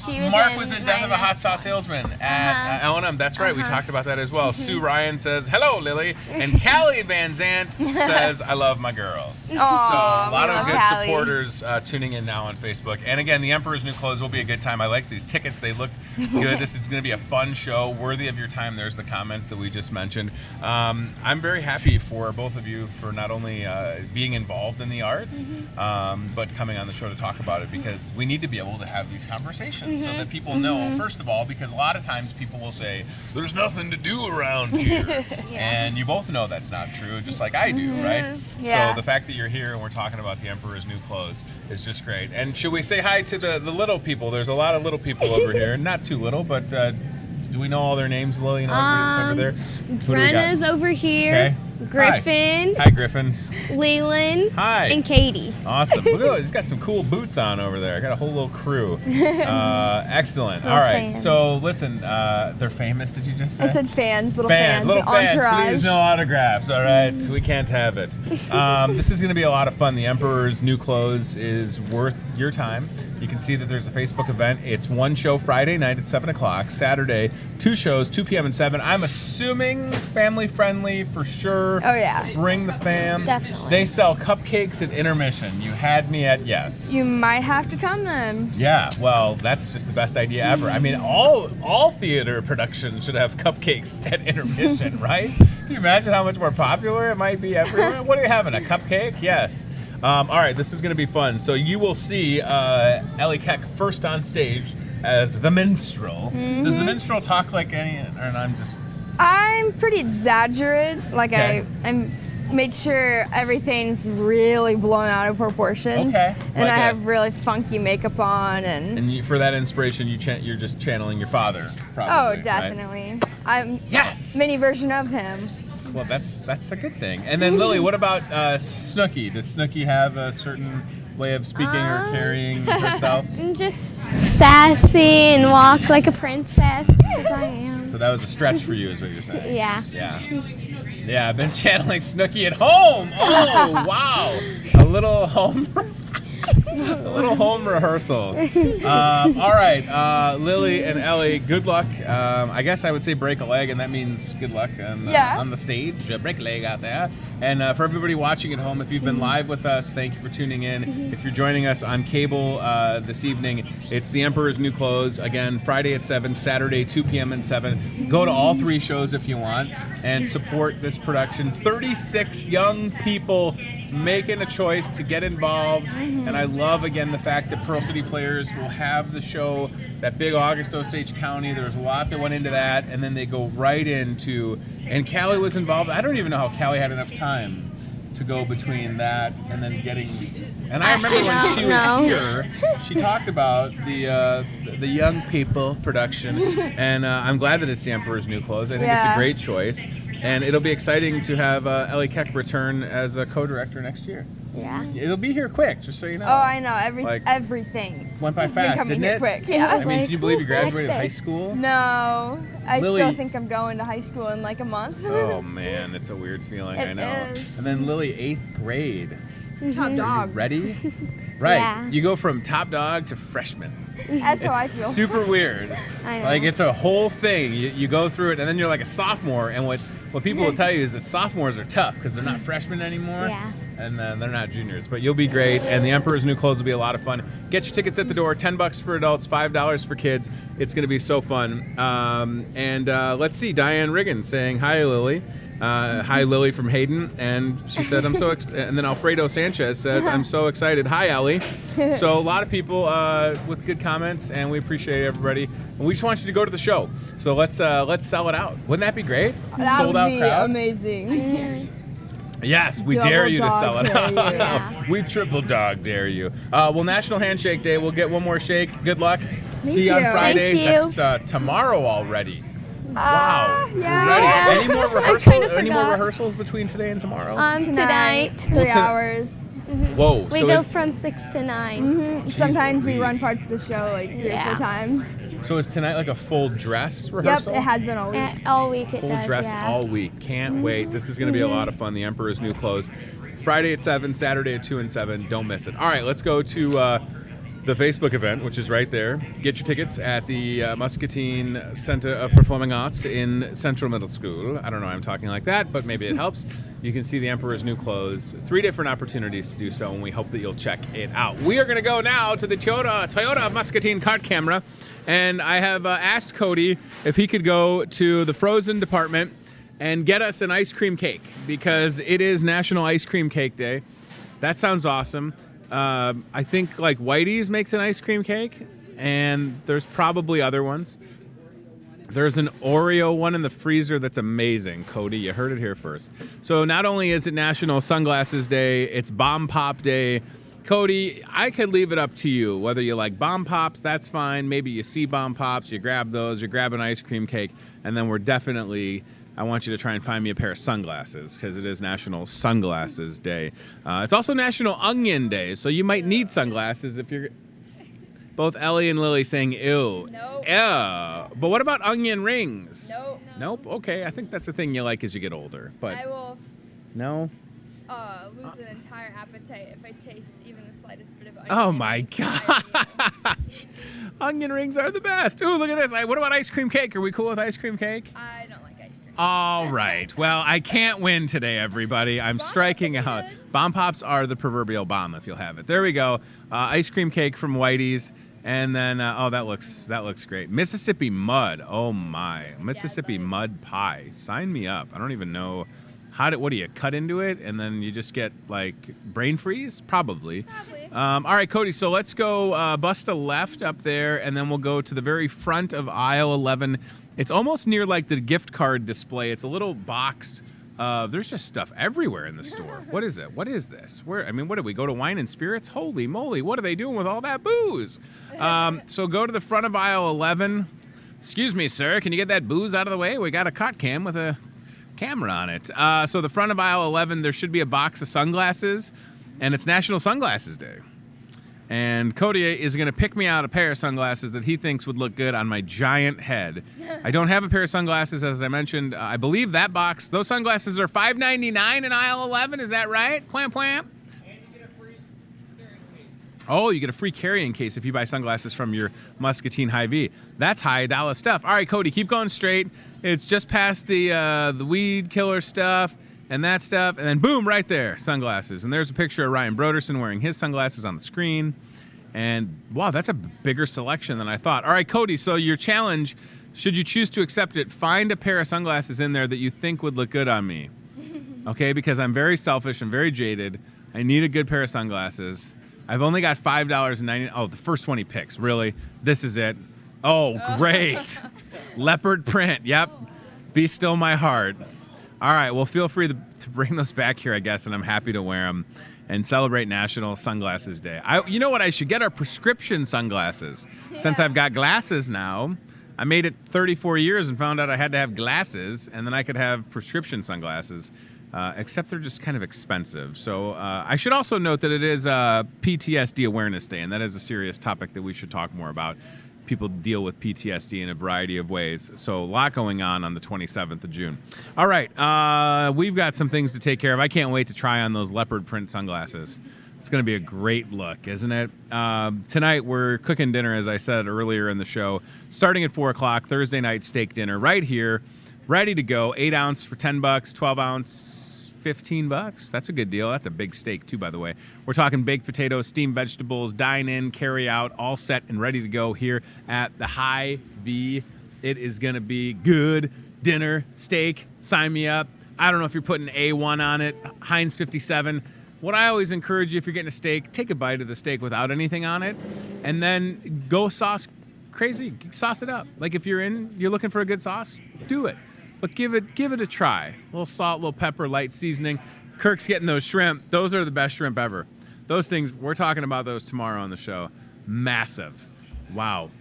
He was Mark in was in Death of a Hot Sauce Salesman at L&M. That's right. We talked about that as well. Sue Ryan says, hello, Lily. And Callie Van Zant says, I love my girls. So a lot of good supporters tuning in now on Facebook. And again, the Emperor's New Clothes will be a good time. I like these tickets. They look good. This is going to be a fun show, worthy of your time. There's the comments that we just mentioned. I'm very happy for both of you for not only being involved in the arts, but coming on the show to talk about it, because we need to be able to have these conversations so that people know, first of all, because a lot of times people will say, there's nothing to do around here. And you both know that's not true, just like I do, right? Yeah. So the fact that you're here and we're talking about the Emperor's New Clothes is just great. And should we say hi to the little people? There's a lot of little people over here. Not too little, but do we know all their names, Lily? You know everybody's over there? Who do we got? Brenna's over here. Okay. Griffin. Hi, Griffin. Leland. Hi. And Katie. Awesome. Look at that. He's got some cool boots on over there. I got a whole little crew. Excellent. All right. Fans. So listen, they're famous, did you just say? I said fans, little fans, Little fans, entourage. please no autographs, all right? We can't have it. This is going to be a lot of fun. The Emperor's New Clothes is worth your time. You can see that there's a Facebook event. It's one show Friday night at 7 o'clock. Saturday, 2 shows, 2 p.m. and 7. I'm assuming family-friendly for sure. Oh, yeah. Bring the fam. Definitely. They sell cupcakes at intermission. You had me at yes. You might have to come then. Yeah, well, that's just the best idea ever. I mean, all theater productions should have cupcakes at intermission, right? Can you imagine how much more popular it might be everywhere? What are you having, a cupcake? Yes. All right, this is going to be fun. So you will see Ellie Keck first on stage as the minstrel. Does the minstrel talk like any, or I'm pretty exaggerate. Like Okay. I'm made sure everything's really blown out of proportions. Okay. And Like I it. have really funky makeup on And you, for that inspiration, you're just channeling your father, probably. oh, right? definitely. I'm Yes. mini version of him. Well, that's a good thing. And then Lily, what about Snooki? Does Snooki have a certain way of speaking or carrying herself? Just sassy and walk like a princess, because I am. So that was a stretch for you, is what you're saying. Yeah. Yeah, I've been channeling Snooki at home. Oh, wow. A little home rehearsals. All right, Lily and Ellie, good luck. I guess I would say break a leg, and that means good luck on the stage. Break a leg out there. And for everybody watching at home, if you've been live with us, thank you for tuning in. If you're joining us on cable this evening, it's The Emperor's New Clothes. Again, Friday at 7, Saturday 2 p.m. and 7. Go to all 3 shows if you want and support this production. 36 young people making a choice to get involved. And I love, again, the fact that Pearl City Players will have the show, that big August Osage County. There's a lot that went into that, and then they go right into, and Callie was involved. I don't even know how Callie had enough time to go between that and then getting, and I remember when she was here, she talked about the young people production, and I'm glad that it's The Emperor's New Clothes. I think it's a great choice. And it'll be exciting to have Ellie Keck return as a co-director next year. Yeah. It'll be here quick, just so you know. Oh, I know. Everything went by has been fast, coming didn't here it? quick. Yeah. I mean, can you believe you graduated Next day. high school? No, I Lily- still think I'm going to high school in like a month. Oh man, it's a weird feeling. I It know. is. And then Lily, 8th grade. Top Are dog. you ready? Right. Yeah. You go from top dog to freshman. That's how I It's feel. super weird. I know. Like it's a whole thing. You go through it, and then you're like a sophomore. And what people will tell you is that sophomores are tough because they're not freshmen anymore. Yeah. And then they're not juniors. But you'll be great. And the Emperor's New Clothes will be a lot of fun. Get your tickets at the door. $10 for adults, $5 for kids. It's going to be so fun. Let's see. Diane Riggin saying hi, Lily. Hi, Lily from Hayden, and she said, "I'm so." And then Alfredo Sanchez says, "I'm so excited." Hi, Ellie. So a lot of people with good comments, and we appreciate everybody. And we just want you to go to the show. So let's sell it out. Wouldn't that be great? That Sold would out be crowd. amazing. Yes, we Double dare you to dog sell it dare out. you. Yeah. We triple dog dare you. Well, National Handshake Day. We'll get one more shake. Good luck. See you on you. Friday. Thank you. That's tomorrow already. Wow. yeah. Ready? Any more Any more forgot. rehearsals between today and tomorrow? Tonight. 3 hours. Whoa. We so go is, from 6 to 9. Sometimes we Louise. run parts of the show like 3 or Yeah. 4 times. so is tonight like a full dress Yep, rehearsal? it has been all week. All week it Full does, dress yeah. all week. Can't wait. This is going to be a lot of fun. The Emperor's New Clothes. Friday at 7, Saturday at 2 and 7. Don't miss it. All right, let's go to the Facebook event, which is right there. Get your tickets at the Muscatine Center of Performing Arts in Central Middle School. I don't know why I'm talking like that, but maybe it helps. You can see the Emperor's new clothes. 3 different opportunities to do so, and we hope that you'll check it out. We are going to go now to the Toyota Muscatine cart camera, and I have asked Cody if he could go to the frozen department and get us an ice cream cake, because it is National Ice Cream Cake Day. That sounds awesome. I think like Whitey's makes an ice cream cake, and there's probably other ones. There's an Oreo one in the freezer that's amazing. Cody, you heard it here first. So not only is it National Sunglasses Day, it's Bomb Pop Day. Cody, I could leave it up to you. Whether you like Bomb Pops, that's fine. Maybe you see Bomb Pops, you grab those, you grab an ice cream cake, and then I want you to try and find me a pair of sunglasses, because it is National Sunglasses Day. It's also National Onion Day, so you might need sunglasses if you're... Both Ellie and Lily saying ew. Nope. But what about onion rings? Nope. Nope? Okay, I think that's a thing you like as you get older. But I will no? lose an entire appetite if I taste even the slightest bit of onion. Oh my gosh. Onion rings are the best. Ooh, look at this. What about ice cream cake? Are we cool with ice cream cake? I don't like ice cream. All right. Well, I can't win today, everybody. I'm striking out. Bomb Pops are the proverbial bomb, if you'll have it. There we go. Ice cream cake from Whitey's. And then, that looks great. Mississippi Mud. Oh, my. Mississippi Mud Pie. Sign me up. I don't even know. What do you cut into it? And then you just get, like, brain freeze? Probably. All right, Cody, so let's go bust a left up there, and then we'll go to the very front of aisle 11. It's almost near, like, the gift card display. It's a little box. There's just stuff everywhere in the store. What is it? What is this? What did we go to Wine and Spirits? Holy moly, what are they doing with all that booze? So go to the front of aisle 11. Excuse me, sir, can you get that booze out of the way? We got a cot cam with a camera on it. So the front of aisle 11, there should be a box of sunglasses, and it's National Sunglasses Day. And Cody is going to pick me out a pair of sunglasses that he thinks would look good on my giant head. I don't have a pair of sunglasses, as I mentioned. I believe that box, those sunglasses are $5.99 in aisle 11. Is that right? Quam, quam. And you get a free carrying case. Oh, you get a free carrying case if you buy sunglasses from your Muscatine Hy-Vee. That's high dollar stuff. All right, Cody, keep going straight. It's just past the weed killer stuff. And that stuff, and then boom, right there, sunglasses. And there's a picture of Ryan Broderson wearing his sunglasses on the screen. And wow, that's a bigger selection than I thought. All right, Cody, so your challenge, should you choose to accept it, find a pair of sunglasses in there that you think would look good on me. Okay, because I'm very selfish and very jaded. I need a good pair of sunglasses. I've only got $5.90. Oh, the first one he picks, really? This is it. Oh, great. Leopard print, yep. Be still my heart. All right, well, feel free to bring those back here, I guess, and I'm happy to wear them and celebrate National Sunglasses Day. You know what? I should get our prescription sunglasses. Yeah. Since I've got glasses now, I made it 34 years and found out I had to have glasses, and then I could have prescription sunglasses, except they're just kind of expensive. So I should also note that it is PTSD Awareness Day, and that is a serious topic that we should talk more about. People deal with PTSD in a variety of ways. So a lot going on the 27th of June. All right, we've got some things to take care of. I can't wait to try on those leopard print sunglasses. It's going to be a great look, isn't it? Tonight we're cooking dinner, as I said earlier in the show, starting at 4 o'clock, Thursday night steak dinner right here, ready to go. 8 ounce for $10, 12 ounce $15. That's a good deal. That's a big steak, too, by the way. We're talking baked potatoes, steamed vegetables, dine in, carry out, all set and ready to go here at the Hy-Vee. It is going to be good dinner, steak. Sign me up. I don't know if you're putting A1 on it, Heinz 57. What I always encourage you, if you're getting a steak, take a bite of the steak without anything on it, and then go sauce crazy. Sauce it up. Like if you're looking for a good sauce, do it. But give it a try. A little salt, a little pepper, light seasoning. Kirk's getting those shrimp. Those are the best shrimp ever. Those things, we're talking about those tomorrow on the show. Massive. Wow.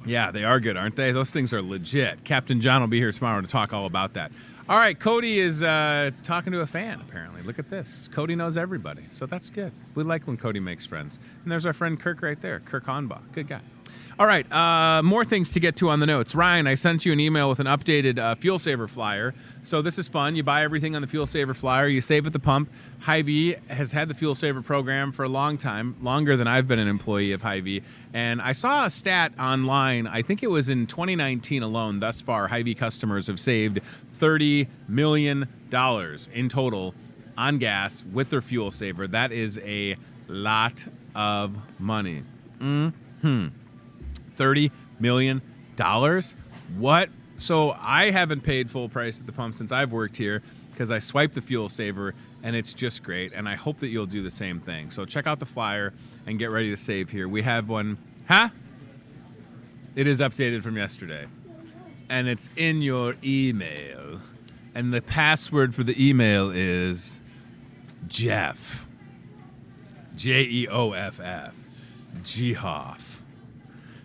Yeah, they are good, aren't they? Those things are legit. Captain John will be here tomorrow to talk all about that. All right, Cody is talking to a fan, apparently. Look at this. Cody knows everybody, so that's good. We like when Cody makes friends. And there's our friend Kirk right there, Kirk Honbaugh. Good guy. All right, more things to get to on the notes. Ryan, I sent you an email with an updated Fuel Saver flyer. So this is fun. You buy everything on the Fuel Saver flyer. You save at the pump. Hy-Vee has had the Fuel Saver program for a long time, longer than I've been an employee of Hy-Vee. And I saw a stat online. I think it was in 2019 alone. Thus far, Hy-Vee customers have saved $30 million in total on gas with their Fuel Saver. That is a lot of money. $30 million? What? So I haven't paid full price at the pump since I've worked here because I swipe the Fuel Saver, and it's just great, and I hope that you'll do the same thing. So check out the flyer and get ready to save here. We have one. Huh? It is updated from yesterday, and it's in your email, and the password for the email is Jeff. Jeoff. Jehoff.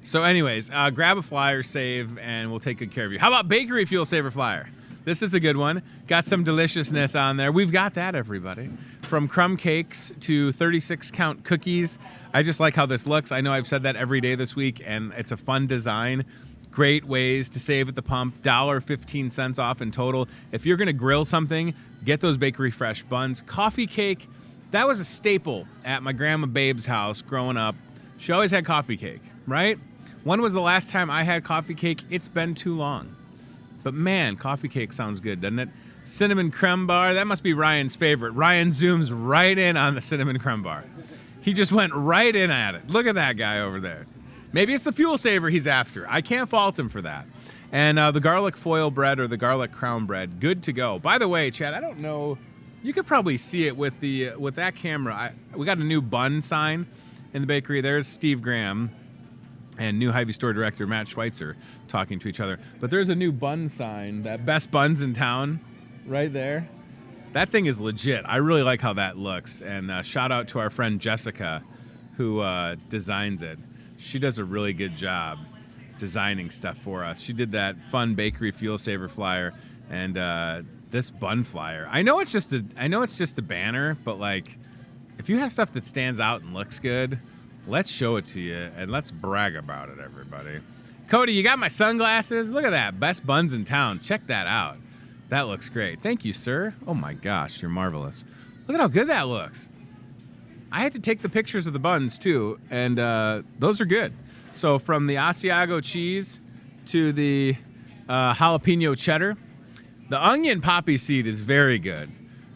So anyways, grab a flyer, save, and we'll take good care of you. How about Bakery Fuel Saver Flyer? This is a good one. Got some deliciousness on there. We've got that, everybody. From crumb cakes to 36-count cookies. I just like how this looks. I know I've said that every day this week, and it's a fun design. Great ways to save at the pump. $1.15 off in total. If you're going to grill something, get those Bakery Fresh buns. Coffee cake, that was a staple at my Grandma Babe's house growing up. She always had coffee cake, right? When was the last time I had coffee cake? It's been too long. But man, coffee cake sounds good, doesn't it? Cinnamon crumb bar, that must be Ryan's favorite. Ryan zooms right in on the cinnamon crumb bar. He just went right in at it. Look at that guy over there. Maybe it's the Fuel Saver he's after. I can't fault him for that. And the garlic foil bread or the garlic crown bread, good to go. By the way, Chad, I don't know, you could probably see it with that camera. We got a new bun sign in the bakery. There's Steve Graham and new Hy-Vee store director Matt Schweitzer talking to each other. But there's a new bun sign, that best buns in town, right there. That thing is legit. I really like how that looks. And shout out to our friend Jessica, who designs it. She does a really good job designing stuff for us. She did that fun Bakery Fuel Saver flyer and this bun flyer. I know it's just a banner, but like, if you have stuff that stands out and looks good, let's show it to you, and let's brag about it, everybody. Cody, you got my sunglasses? Look at that. Best buns in town. Check that out. That looks great. Thank you, sir. Oh, my gosh. You're marvelous. Look at how good that looks. I had to take the pictures of the buns, too, and those are good. So from the Asiago cheese to the jalapeno cheddar, the onion poppy seed is very good.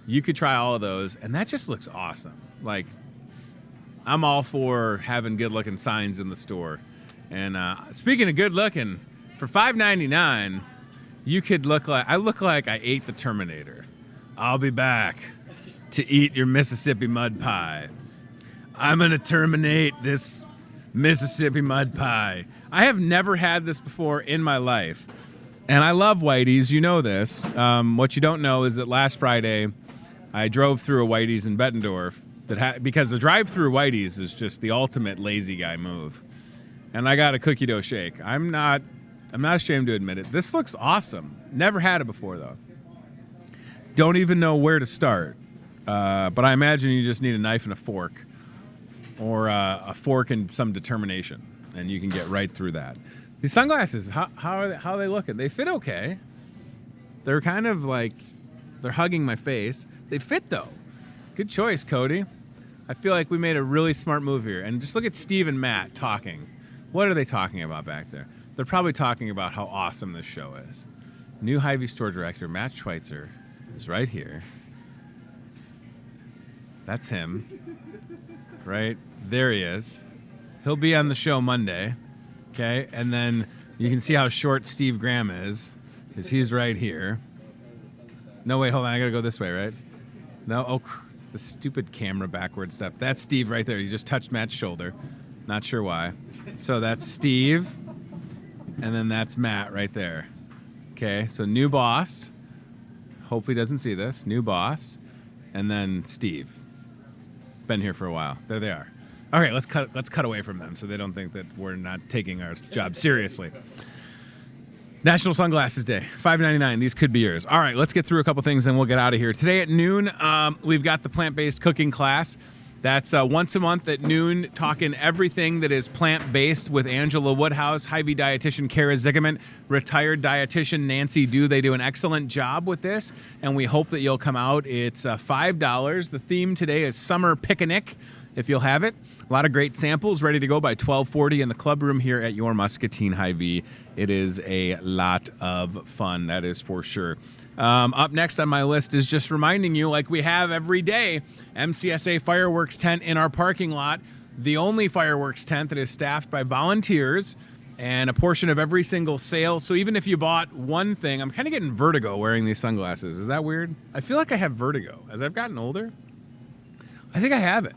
You could try all of those, and that just looks awesome. Like, I'm all for having good-looking signs in the store. And speaking of good-looking, for $5.99, you could look like I ate the Terminator. I'll be back to eat your Mississippi mud pie. I'm going to terminate this Mississippi mud pie. I have never had this before in my life. And I love Whitey's. You know this. What you don't know is that last Friday, I drove through a Whitey's in Bettendorf because the drive-through Whitey's is just the ultimate lazy guy move. And I got a cookie dough shake. I'm not ashamed to admit it. This looks awesome. Never had it before, though. Don't even know where to start. But I imagine you just need a knife and a fork, or a fork and some determination, and you can get right through that. These sunglasses, how are they looking? They fit okay. They're kind of like, they're hugging my face. They fit, though. Good choice, Cody. I feel like we made a really smart move here. And just look at Steve and Matt talking. What are they talking about back there? They're probably talking about how awesome this show is. New Hy-Vee store director Matt Schweitzer is right here. That's him. Right? There he is. He'll be on the show Monday. Okay? And then you can see how short Steve Graham is, because he's right here. No, wait, hold on. I got to go this way, right? No? Oh, the stupid camera backward stuff. That's Steve right there. He just touched Matt's shoulder. Not sure why. So that's Steve. And then that's Matt right there. Okay, so new boss. Hope he doesn't see this. New boss. And then Steve. Been here for a while. There they are. Okay, let's cut away from them so they don't think that we're not taking our job seriously. National Sunglasses Day, $5.99. These could be yours. All right, let's get through a couple things and we'll get out of here. Today at noon, we've got the plant-based cooking class. That's once a month at noon, talking everything that is plant-based with Angela Woodhouse, Hy-Vee dietitian Kara Ziggerman, retired dietitian Nancy Dew. They do an excellent job with this, and we hope that you'll come out. It's $5. The theme today is Summer Picnic, if you'll have it. A lot of great samples ready to go by 12:40 in the club room here at your Muscatine Hy-Vee. It is a lot of fun, that is for sure. Up next on my list is just reminding you, like we have every day, MCSA fireworks tent in our parking lot. The only fireworks tent that is staffed by volunteers, and a portion of every single sale. So even if you bought one thing, I'm kind of getting vertigo wearing these sunglasses. Is that weird? I feel like I have vertigo as I've gotten older. I think I have it.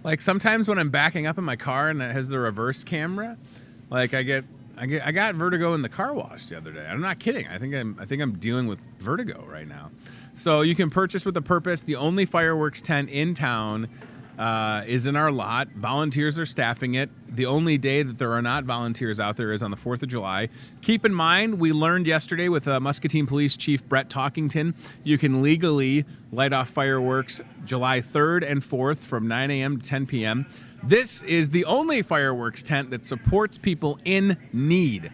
Like sometimes when I'm backing up in my car and it has the reverse camera, like I got vertigo in the car wash the other day. I'm not kidding. I think I'm dealing with vertigo right now. So you can purchase with a purpose. The only fireworks tent in town is in our lot. Volunteers are staffing it. The only day that there are not volunteers out there is on the 4th of July. Keep in mind, we learned yesterday with Muscatine Police Chief Brett Talkington, you can legally light off fireworks July 3rd and 4th from 9 a.m. to 10 p.m. This is the only fireworks tent that supports people in need.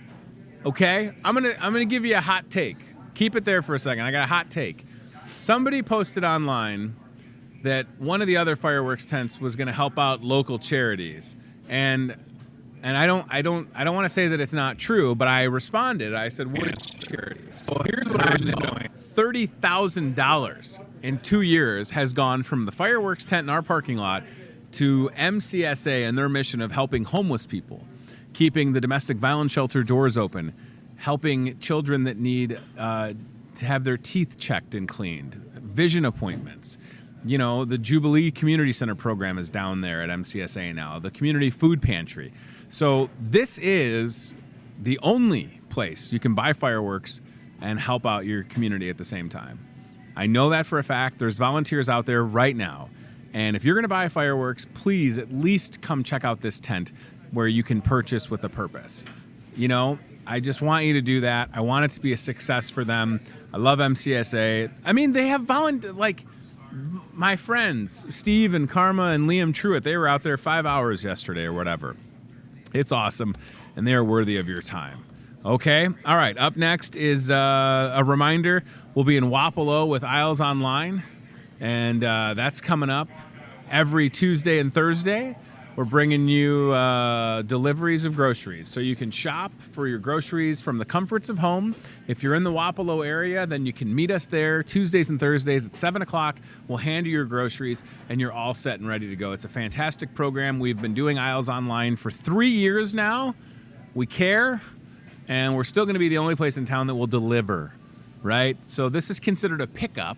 Okay? I'm gonna give you a hot take. Keep it there for a second. I got a hot take. Somebody posted online that one of the other fireworks tents was going to help out local charities, and I don't want to say that it's not true, but I responded. I said, "Which charities?" So here's what I was doing: $30,000 in 2 years has gone from the fireworks tent in our parking lot to MCSA and their mission of helping homeless people, keeping the domestic violence shelter doors open, helping children that need to have their teeth checked and cleaned, vision appointments. You know, the Jubilee Community Center program is down there at MCSA now, the community food pantry. So this is the only place you can buy fireworks and help out your community at the same time. I know that for a fact. There's volunteers out there right now. And if you're going to buy fireworks, please at least come check out this tent where you can purchase with a purpose. You know, I just want you to do that. I want it to be a success for them. I love MCSA. I mean, they have my friends, Steve and Karma and Liam Truitt, they were out there 5 hours yesterday or whatever. It's awesome, and they are worthy of your time. Okay? All right, up next is a reminder. We'll be in Wapello with Isles Online, and that's coming up every Tuesday and Thursday. We're bringing you deliveries of groceries, so you can shop for your groceries from the comforts of home. If you're in the Wapello area, then you can meet us there Tuesdays and Thursdays at 7 o'clock. We'll hand you your groceries, and you're all set and ready to go. It's a fantastic program. We've been doing Isles Online for 3 years now. We care, and we're still going to be the only place in town that will deliver, right? So this is considered a pickup,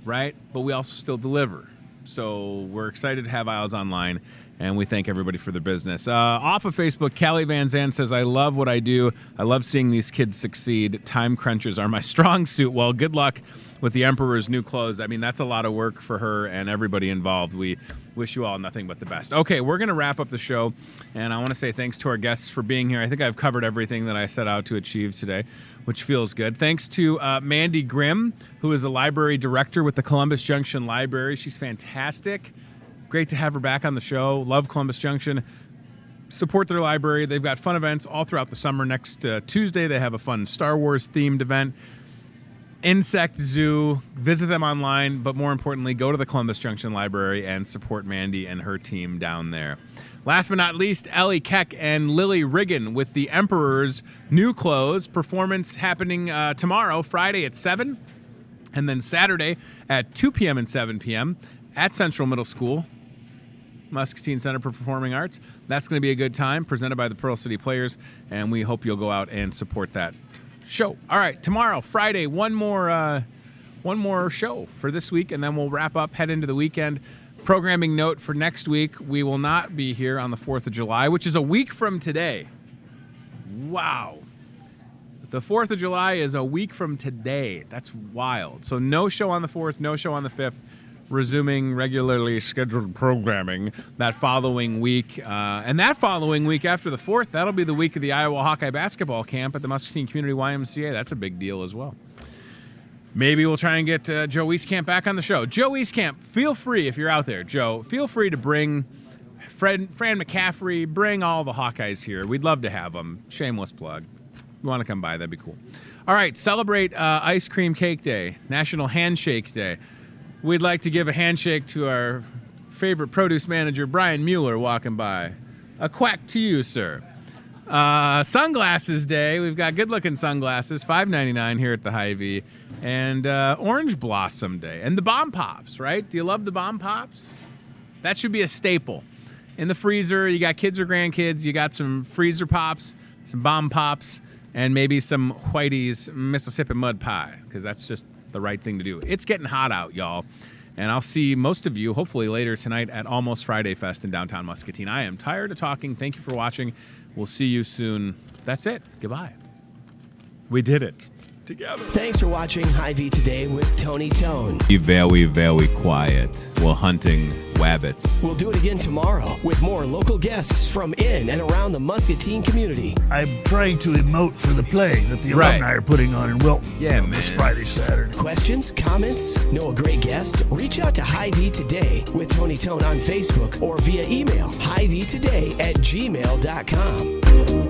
right? But we also still deliver. So we're excited to have Isles Online, and we thank everybody for their business. Off of Facebook, Callie Van Zandt says, I love what I do. I love seeing these kids succeed. Time crunches are my strong suit. Well, good luck with the Emperor's new clothes. I mean, that's a lot of work for her and everybody involved. We wish you all nothing but the best. Okay, we're going to wrap up the show, and I want to say thanks to our guests for being here. I think I've covered everything that I set out to achieve today, which feels good. Thanks to Mandy Grimm, who is the library director with the Columbus Junction Library. She's fantastic. Great to have her back on the show. Love Columbus Junction. Support their library. They've got fun events all throughout the summer. Next Tuesday, they have a fun Star Wars themed event. Insect Zoo. Visit them online, but more importantly, go to the Columbus Junction Library and support Mandy and her team down there. Last but not least, Ellie Keck and Lily Riggin with the Emperor's new clothes. Performance happening tomorrow, Friday at 7, and then Saturday at 2 p.m. and 7 p.m. at Central Middle School, Muscatine Center for Performing Arts. That's going to be a good time, presented by the Pearl City Players, and we hope you'll go out and support that show. All right, tomorrow, Friday, one more show for this week, and then we'll wrap up, head into the weekend. Programming note for next week, we will not be here on the 4th of July, which is a week from today. Wow. The 4th of July is a week from today. That's wild. So no show on the 4th, no show on the 5th. Resuming regularly scheduled programming that following week. And that following week after the 4th, that'll be the week of the Iowa Hawkeye basketball camp at the Muscatine Community YMCA. That's a big deal as well. Maybe we'll try and get Joe Wieskamp back on the show. Joe Wieskamp, feel free, if you're out there, Joe, feel free to bring Fran McCaffrey, bring all the Hawkeyes here. We'd love to have them. Shameless plug. If you want to come by, that'd be cool. All right, celebrate Ice Cream Cake Day, National Handshake Day. We'd like to give a handshake to our favorite produce manager, Brian Mueller, walking by. A quack to you, sir. Sunglasses Day. We've got good-looking sunglasses, $5.99 here at the Hy-Vee. And Orange Blossom Day. And the Bomb Pops, right? Do you love the Bomb Pops? That should be a staple. In the freezer, you got kids or grandkids, you got some freezer pops, some Bomb Pops, and maybe some Whitey's Mississippi Mud Pie, because that's just the right thing to do. It's getting hot out, y'all. And I'll see most of you, hopefully later tonight, at Almost Friday Fest in downtown Muscatine. I am tired of talking. Thank you for watching. We'll see you soon. That's it. Goodbye. We did it together. Thanks for watching Hy-Vee Today with Tony Tone. Be very, very quiet while hunting wabbits. We'll do it again tomorrow with more local guests from in and around the Muscatine community. I'm trying to emote for the play that the alumni are putting on in Wilton this Friday, Saturday. Questions, comments, know a great guest? Reach out to Hy-Vee Today with Tony Tone on Facebook or via email, hyveetoday@gmail.com.